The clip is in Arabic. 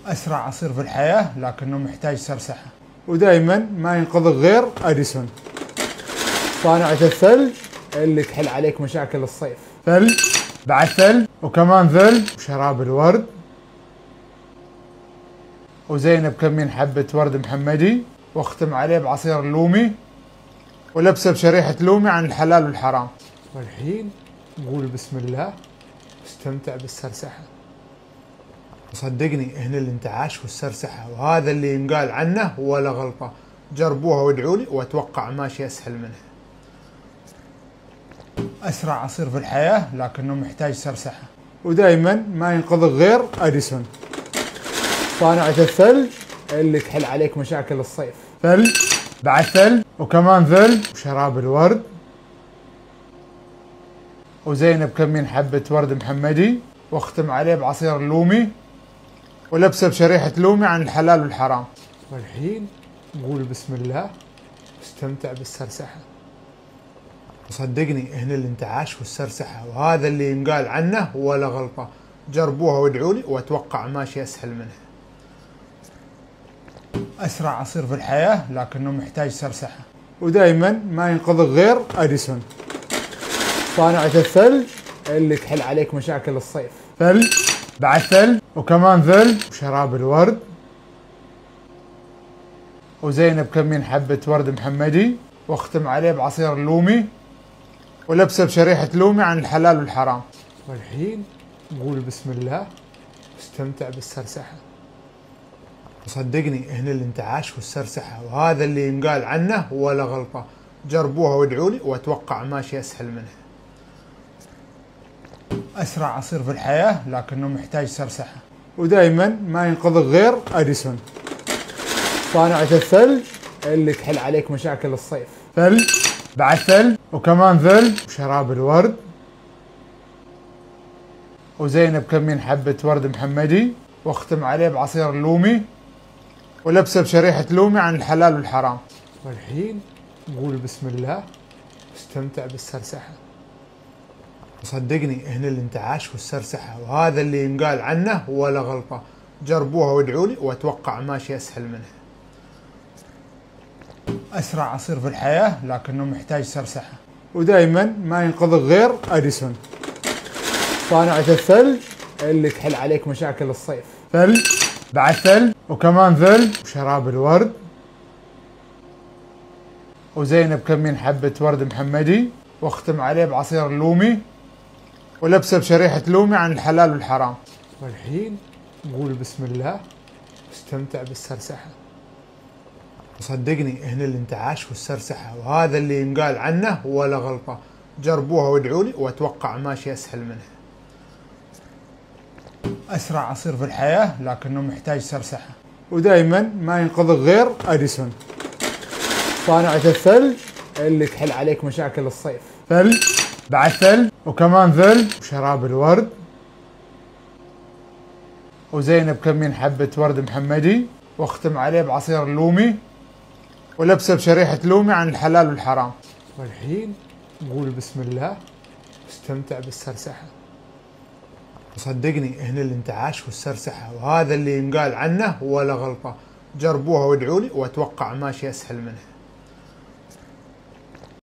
أسرع عصير في الحياة لكنه محتاج سرسحة، ودائما ما ينقذك غير أديسون، صانعة الثلج اللي تحل عليك مشاكل الصيف. ثلج بعد ثلج وكمان ثلج وشراب الورد، وزينب كمين حبة ورد محمدي، واختم عليه بعصير اللومي، ولبسه بشريحة لومي عن الحلال والحرام. والحين قول بسم الله واستمتع بالسرسحة. وصدقني هنا الانتعاش والسرسحة، وهذا اللي ينقال عنه ولا غلطة. جربوها وادعوا لي واتوقع ماشي اسهل منها. أسرع عصير في الحياة لكنه محتاج سرسحة، ودائما ما ينقذك غير أديسون، صانعة الثلج اللي تحل عليك مشاكل الصيف. ثلج بعد ثلج وكمان ثلج وشراب الورد، وزينب كمين حبة ورد محمدي، واختم عليه بعصير اللومي، ولبسه بشريحة لومي عن الحلال والحرام. والحين قول بسم الله واستمتع بالسرسحة. وصدقني هنا الانتعاش والسرسحة، وهذا اللي ينقال عنه ولا غلطة. جربوها وادعوا لي واتوقع ماشي اسهل منها. أسرع عصير في الحياة لكنه محتاج سرسحة، ودائما ما ينقذك غير أديسون، صانعة الثلج اللي تحل عليك مشاكل الصيف. ثلج بعد ثلج وكمان ثلج وشراب الورد، وزينب كمين حبة ورد محمدي، واختم عليه بعصير اللومي، ولبسه بشريحة لومي عن الحلال والحرام. والحين قول بسم الله واستمتع بالسرسحة. وصدقني هنا الانتعاش والسرسحة، وهذا اللي ينقال عنه ولا غلطة. جربوها وادعوا لي واتوقع ماشي اسهل منها. أسرع عصير في الحياة لكنه محتاج سرسحة، ودائما ما ينقذك غير أديسون، صانعة الثلج اللي تحل عليك مشاكل الصيف. ثلج بعد ثلج وكمان ثلج وشراب الورد، وزينب كمين حبة ورد محمدي، واختم عليه بعصير اللومي، ولبسه بشريحة لومي عن الحلال والحرام. والحين قول بسم الله واستمتع بالسرسحة. وصدقني هنا الانتعاش والسرسحة، وهذا اللي ينقال عنه ولا غلطة. جربوها وادعوا لي واتوقع ماشي اسهل منها. أسرع عصير في الحياة لكنه محتاج سرسحة، ودائما ما ينقذك غير أديسون، صانعة الثلج اللي تحل عليك مشاكل الصيف. ثلج بعد ثلج وكمان ثلج وشراب الورد، وزينب كمين حبة ورد محمدي، واختم عليه بعصير اللومي، ولبسه بشريحة لومي عن الحلال والحرام. والحين قول بسم الله واستمتع بالسرسحة. وصدقني هنا الانتعاش والسرسحة، وهذا اللي ينقال عنه ولا غلطة. جربوها وادعوا لي واتوقع ماشي اسهل منها. أسرع عصير في الحياة لكنه محتاج سرسحة، ودائما ما ينقذك غير أديسون، صانعة الثلج اللي تحل عليك مشاكل الصيف. ثلج بعد ثلج وكمان ثلج وشراب الورد، وزينب كمين حبة ورد محمدي، واختم عليه بعصير اللومي، ولبسه بشريحة لومي عن الحلال والحرام. والحين قول بسم الله واستمتع بالسرسحة. وصدقني هنا الانتعاش والسرسحة، وهذا اللي ينقال عنه ولا غلطة. جربوها وادعوا لي واتوقع ماشي اسهل منها.